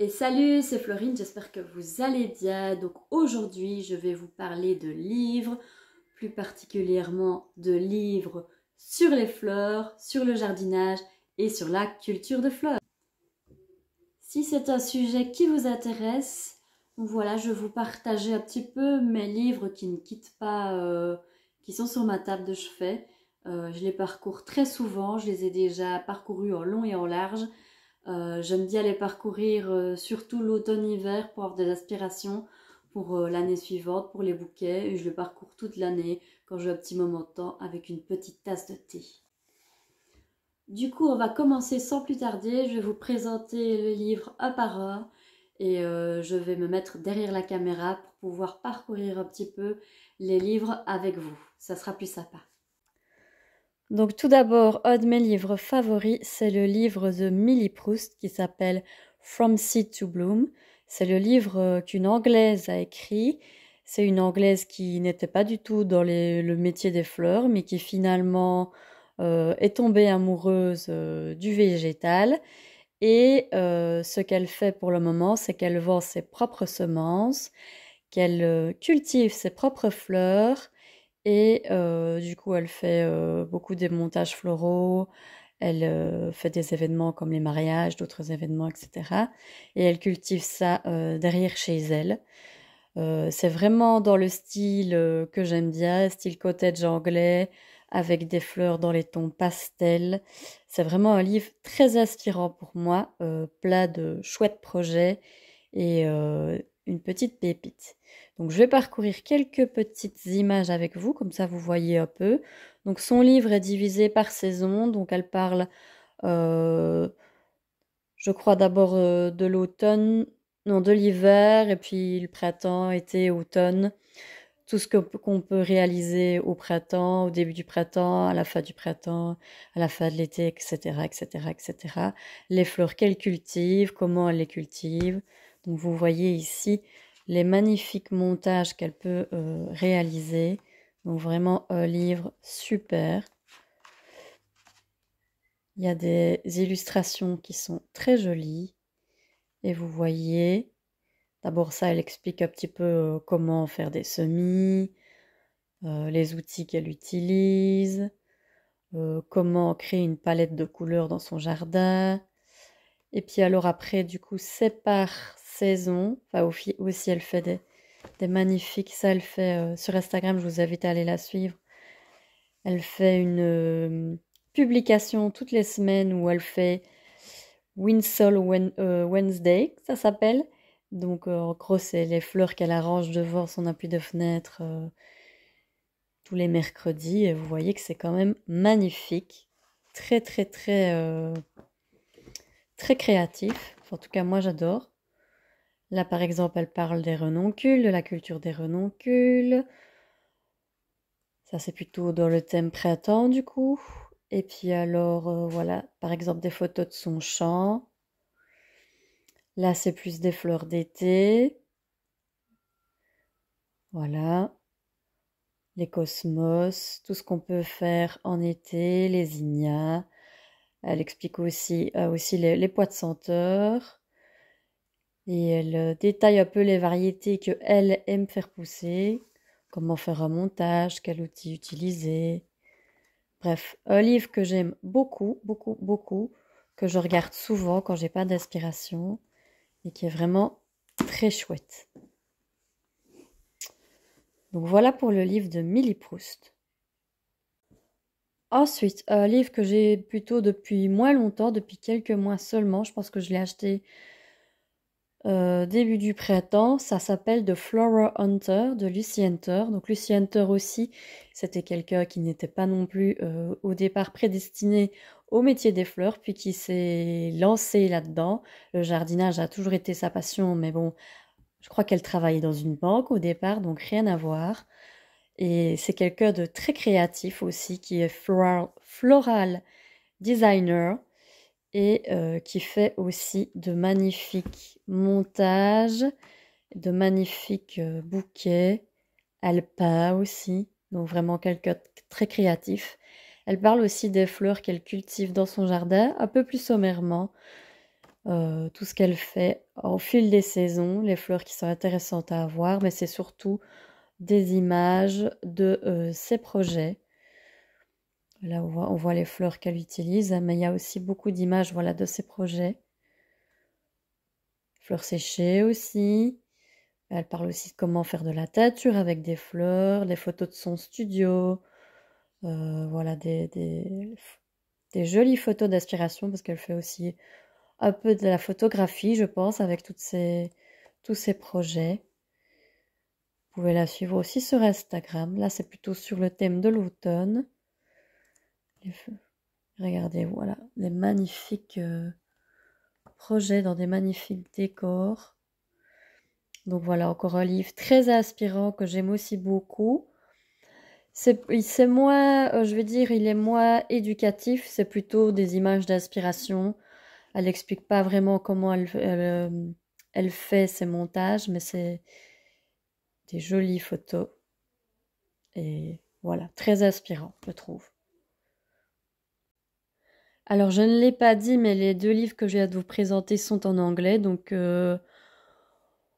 Et salut, c'est Florine, j'espère que vous allez bien. Donc aujourd'hui, je vais vous parler de livres, plus particulièrement de livres sur les fleurs, sur le jardinage et sur la culture de fleurs. Si c'est un sujet qui vous intéresse, voilà, je vais vous partager un petit peu mes livres qui ne quittent pas, qui sont sur ma table de chevet. Je les parcours très souvent, je les ai déjà parcourus en long et en large. J'aime bien les parcourir surtout l'automne-hiver pour avoir des aspirations pour l'année suivante, pour les bouquets. Et je le parcours toute l'année quand j'ai un petit moment de temps avec une petite tasse de thé. Du coup, on va commencer sans plus tarder. Je vais vous présenter le livre un par un et je vais me mettre derrière la caméra pour pouvoir parcourir un petit peu les livres avec vous. Ça sera plus sympa. Donc tout d'abord, un de mes livres favoris, c'est le livre de Millie Proust qui s'appelle From Seed to Bloom. C'est le livre qu'une Anglaise a écrit. C'est une Anglaise qui n'était pas du tout dans le métier des fleurs, mais qui finalement est tombée amoureuse du végétal. Et ce qu'elle fait pour le moment, c'est qu'elle vend ses propres semences, qu'elle cultive ses propres fleurs et du coup, elle fait beaucoup des montages floraux, elle fait des événements comme les mariages, d'autres événements, etc. Et elle cultive ça derrière chez elle. C'est vraiment dans le style que j'aime bien, style cottage anglais, avec des fleurs dans les tons pastels. C'est vraiment un livre très inspirant pour moi, plein de chouettes projets et une petite pépite. Donc je vais parcourir quelques petites images avec vous, comme ça vous voyez un peu. Donc son livre est divisé par saison, donc elle parle, euh, je crois d'abord de l'automne, non de l'hiver, et puis le printemps, été, automne. Tout ce qu'on peut réaliser au printemps, au début du printemps, à la fin du printemps, à la fin de l'été, etc., etc., etc. Les fleurs qu'elle cultive, comment elle les cultive. Donc vous voyez ici les magnifiques montages qu'elle peut réaliser. Donc vraiment un livre super. Il y a des illustrations qui sont très jolies. Et vous voyez, d'abord ça, elle explique un petit peu comment faire des semis, les outils qu'elle utilise, comment créer une palette de couleurs dans son jardin. Et puis alors après, du coup, c'est par saison. Enfin, aussi, elle fait des magnifiques. Ça, elle fait sur Instagram, je vous invite à aller la suivre. Elle fait une publication toutes les semaines où elle fait Winsol Wednesday, ça s'appelle. Donc, en gros, c'est les fleurs qu'elle arrange devant son appui de fenêtre tous les mercredis. Et vous voyez que c'est quand même magnifique. Très, très, très, très créatif. En tout cas, moi, j'adore. Là, par exemple, elle parle des renoncules, de la culture des renoncules. Ça, c'est plutôt dans le thème printemps, du coup. Et puis alors, voilà, par exemple, des photos de son champ. Là, c'est plus des fleurs d'été. Voilà. Les cosmos, tout ce qu'on peut faire en été, les zinnias. Elle explique aussi les pois de senteur. Et elle détaille un peu les variétés que elle aime faire pousser, comment faire un montage, quel outil utiliser. Bref, un livre que j'aime beaucoup, beaucoup, beaucoup, que je regarde souvent quand j'ai pas d'inspiration et qui est vraiment très chouette. Donc voilà pour le livre de Millie Proust. Ensuite, un livre que j'ai plutôt depuis moins longtemps, depuis quelques mois seulement, je pense que je l'ai acheté début du printemps, ça s'appelle The Flower Hunter de Lucy Hunter. Donc Lucy Hunter aussi, c'était quelqu'un qui n'était pas non plus au départ prédestiné au métier des fleurs, puis qui s'est lancé là-dedans. Le jardinage a toujours été sa passion, mais bon, je crois qu'elle travaillait dans une banque au départ, donc rien à voir. Et c'est quelqu'un de très créatif aussi, qui est floral designer et qui fait aussi de magnifiques montages, de magnifiques bouquets. Elle peint aussi, donc vraiment quelqu'un de très créatif. Elle parle aussi des fleurs qu'elle cultive dans son jardin, un peu plus sommairement. tout ce qu'elle fait au fil des saisons, les fleurs qui sont intéressantes à voir, mais c'est surtout des images de ses projets. Là, on voit les fleurs qu'elle utilise, mais il y a aussi beaucoup d'images, voilà, de ses projets. Fleurs séchées aussi. Elle parle aussi de comment faire de la teinture avec des fleurs, des photos de son studio. Voilà, des jolies photos d'inspiration parce qu'elle fait aussi un peu de la photographie, je pense, avec tous ces projets. Vous pouvez la suivre aussi sur Instagram. Là, c'est plutôt sur le thème de l'automne. Regardez, voilà, des magnifiques projets dans des magnifiques décors. Donc voilà, encore un livre très inspirant que j'aime aussi beaucoup. C'est moins, je vais dire, il est moins éducatif, c'est plutôt des images d'inspiration. Elle n'explique pas vraiment comment elle fait ses montages, mais c'est des jolies photos. Et voilà, très inspirant, je trouve. Alors, je ne l'ai pas dit, mais les 2 livres que je viens de vous présenter sont en anglais. Donc,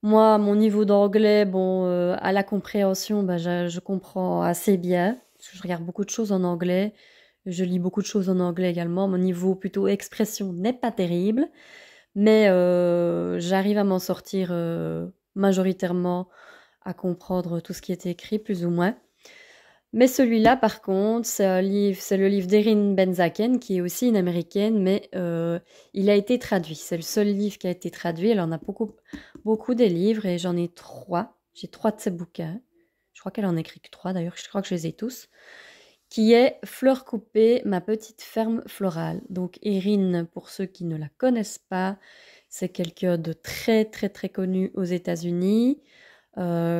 moi, mon niveau d'anglais, bon, à la compréhension, bah, je comprends assez bien. Parce que je regarde beaucoup de choses en anglais. Je lis beaucoup de choses en anglais également. Mon niveau plutôt expression n'est pas terrible. Mais j'arrive à m'en sortir majoritairement, à comprendre tout ce qui est écrit, plus ou moins. Mais celui-là, par contre, c'est le livre d'Erin Benzaken, qui est aussi une américaine, mais il a été traduit. C'est le seul livre qui a été traduit. Elle en a beaucoup des livres, et j'en ai 3. J'ai 3 de ses bouquins. Je crois qu'elle en écrit que 3, d'ailleurs. Je crois que je les ai tous. Qui est Fleurs coupées, ma petite ferme florale. Donc Erin, pour ceux qui ne la connaissent pas, c'est quelqu'un de très très très connu aux États-Unis,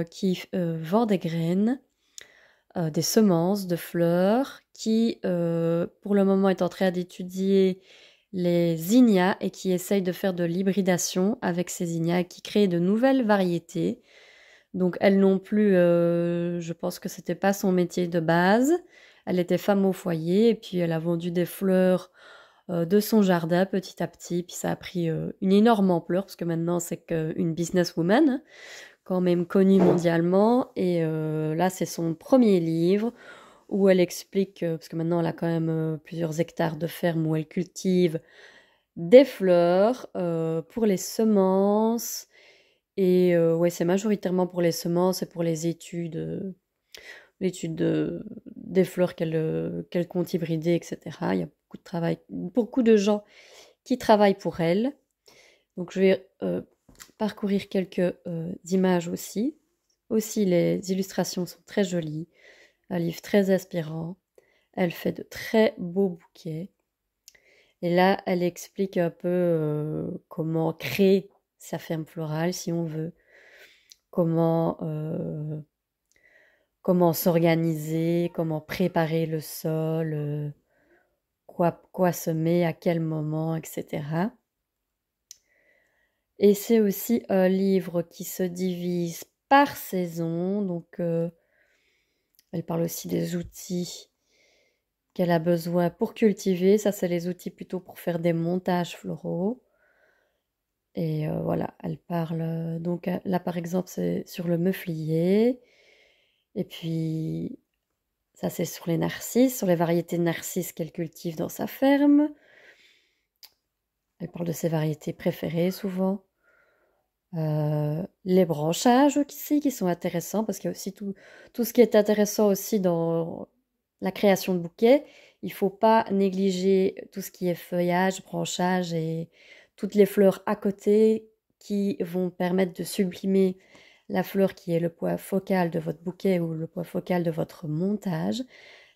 qui vend des graines, des semences de fleurs, qui pour le moment est en train d'étudier les zinnias et qui essaye de faire de l'hybridation avec ces zinnias et qui crée de nouvelles variétés. Donc elle non plus, je pense que c'était pas son métier de base. Elle était femme au foyer et puis elle a vendu des fleurs de son jardin petit à petit. Puis ça a pris une énorme ampleur parce que maintenant c'est qu'une businesswoman, quand même connue mondialement. Et là c'est son premier livre où elle explique, parce que maintenant elle a quand même plusieurs hectares de ferme où elle cultive des fleurs pour les semences. Et ouais, c'est majoritairement pour les semences et pour les études, des fleurs qu'elle compte hybrider, etc. Il y a beaucoup de travail, beaucoup de gens qui travaillent pour elle. Donc je vais parcourir quelques images aussi. Aussi, les illustrations sont très jolies. Un livre très inspirant. Elle fait de très beaux bouquets. Et là, elle explique un peu comment créer sa ferme florale, si on veut. Comment s'organiser, comment préparer le sol, quoi semer, à quel moment, etc. Et c'est aussi un livre qui se divise par saison, donc elle parle aussi des outils qu'elle a besoin pour cultiver. Ça, c'est les outils plutôt pour faire des montages floraux. Et voilà, elle parle, donc là par exemple, c'est sur le meuflier. Et puis, ça c'est sur les narcisses, sur les variétés de narcisses qu'elle cultive dans sa ferme. Elle parle de ses variétés préférées souvent. Les branchages aussi qui sont intéressants parce qu'il y a aussi tout ce qui est intéressant aussi dans la création de bouquets. Il ne faut pas négliger tout ce qui est feuillage, branchage et toutes les fleurs à côté qui vont permettre de sublimer la fleur qui est le point focal de votre bouquet ou le point focal de votre montage.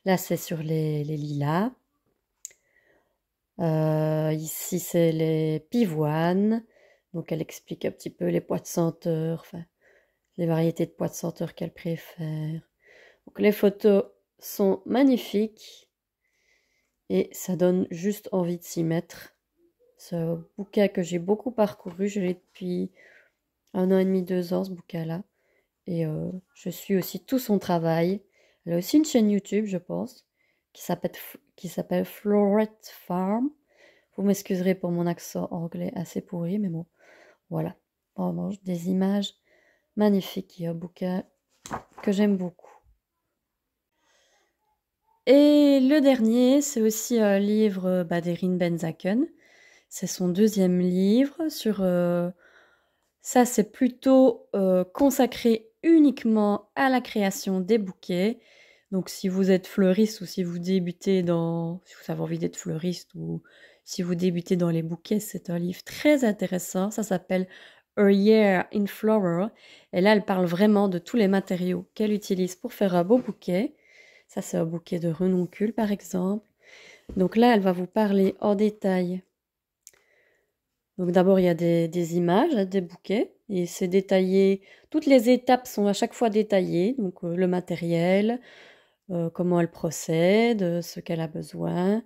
Là, c'est sur les lilas. Ici, c'est les pivoines. Donc, elle explique un petit peu les pois de senteur, enfin, les variétés de pois de senteur qu'elle préfère. Donc, les photos sont magnifiques et ça donne juste envie de s'y mettre. Ce bouquin que j'ai beaucoup parcouru, je l'ai depuis 1 an et demi, 2 ans, ce bouquin-là. Et je suis aussi tout son travail. Elle a aussi une chaîne YouTube, je pense, qui s'appelle Florette Farm. Vous m'excuserez pour mon accent anglais assez pourri, mais bon, voilà. Vraiment, des images magnifiques. Il y a un bouquin que j'aime beaucoup. Et le dernier, c'est aussi un livre d'Erin Benzaken. C'est son deuxième livre sur... ça, c'est plutôt consacré uniquement à la création des bouquets. Donc, si vous êtes fleuriste ou si vous débutez dans... Si vous avez envie d'être fleuriste ou si vous débutez dans les bouquets, c'est un livre très intéressant. Ça s'appelle A Year in Flower. Et là, elle parle vraiment de tous les matériaux qu'elle utilise pour faire un beau bouquet. Ça, c'est un bouquet de renoncules, par exemple. Donc là, elle va vous parler en détail. Donc d'abord, il y a des images, des bouquets, et c'est détaillé. Toutes les étapes sont à chaque fois détaillées. Donc le matériel, comment elle procède, ce qu'elle a besoin.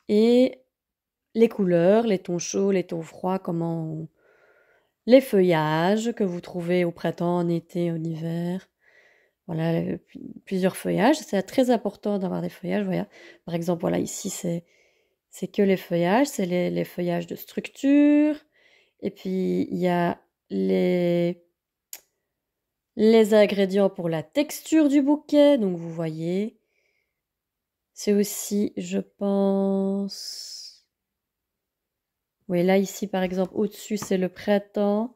Et les couleurs, les tons chauds, les tons froids, les feuillages que vous trouvez au printemps, en été, en hiver. Voilà, plusieurs feuillages. C'est très important d'avoir des feuillages. Voilà. Par exemple, voilà, ici, c'est que les feuillages. C'est les feuillages de structure. Et puis, il y a les ingrédients pour la texture du bouquet. Donc, vous voyez. C'est aussi, je pense... Oui, là, ici, par exemple, au-dessus, c'est le printemps.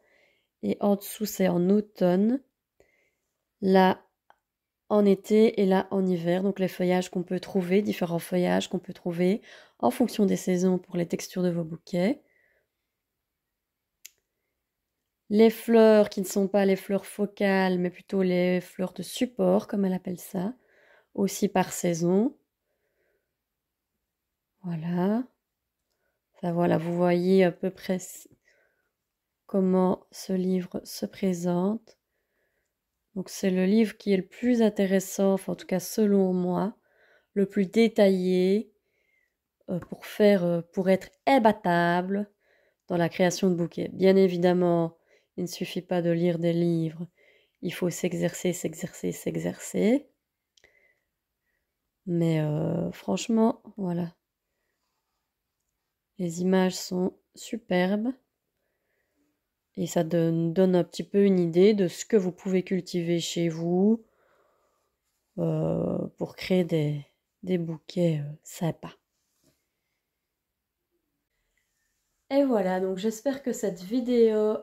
Et en dessous, c'est en automne. Là, en été et là en hiver. Donc les feuillages qu'on peut trouver, différents feuillages qu'on peut trouver en fonction des saisons pour les textures de vos bouquets. Les fleurs qui ne sont pas les fleurs focales, mais plutôt les fleurs de support, comme elle appelle ça, aussi par saison. Voilà. Ça, voilà, vous voyez à peu près comment ce livre se présente. Donc c'est le livre qui est le plus intéressant, enfin en tout cas selon moi, le plus détaillé pour être imbattable dans la création de bouquets. Bien évidemment, il ne suffit pas de lire des livres, il faut s'exercer, s'exercer, s'exercer. Mais franchement, voilà. Les images sont superbes et ça donne un petit peu une idée de ce que vous pouvez cultiver chez vous pour créer des bouquets sympas. Et voilà, donc j'espère que cette vidéo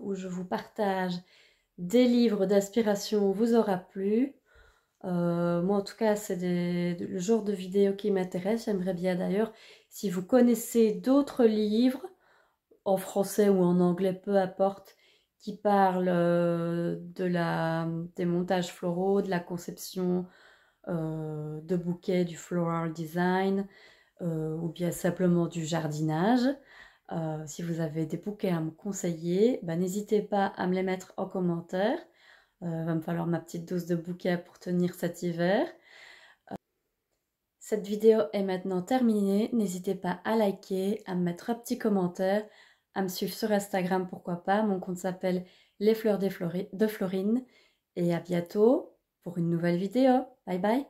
où je vous partage des livres d'inspiration vous aura plu. Moi en tout cas c'est le genre de vidéo qui m'intéresse. J'aimerais bien d'ailleurs si vous connaissez d'autres livres en français ou en anglais, peu importe, qui parlent des montages floraux, de la conception de bouquets, du floral design ou bien simplement du jardinage. Si vous avez des bouquets à me conseiller, n'hésitez pas à me les mettre en commentaire. Va me falloir ma petite dose de bouquets pour tenir cet hiver. Cette vidéo est maintenant terminée. N'hésitez pas à liker, à me mettre un petit commentaire, à me suivre sur Instagram, pourquoi pas. Mon compte s'appelle Les Fleurs de Florine. Et à bientôt pour une nouvelle vidéo. Bye bye.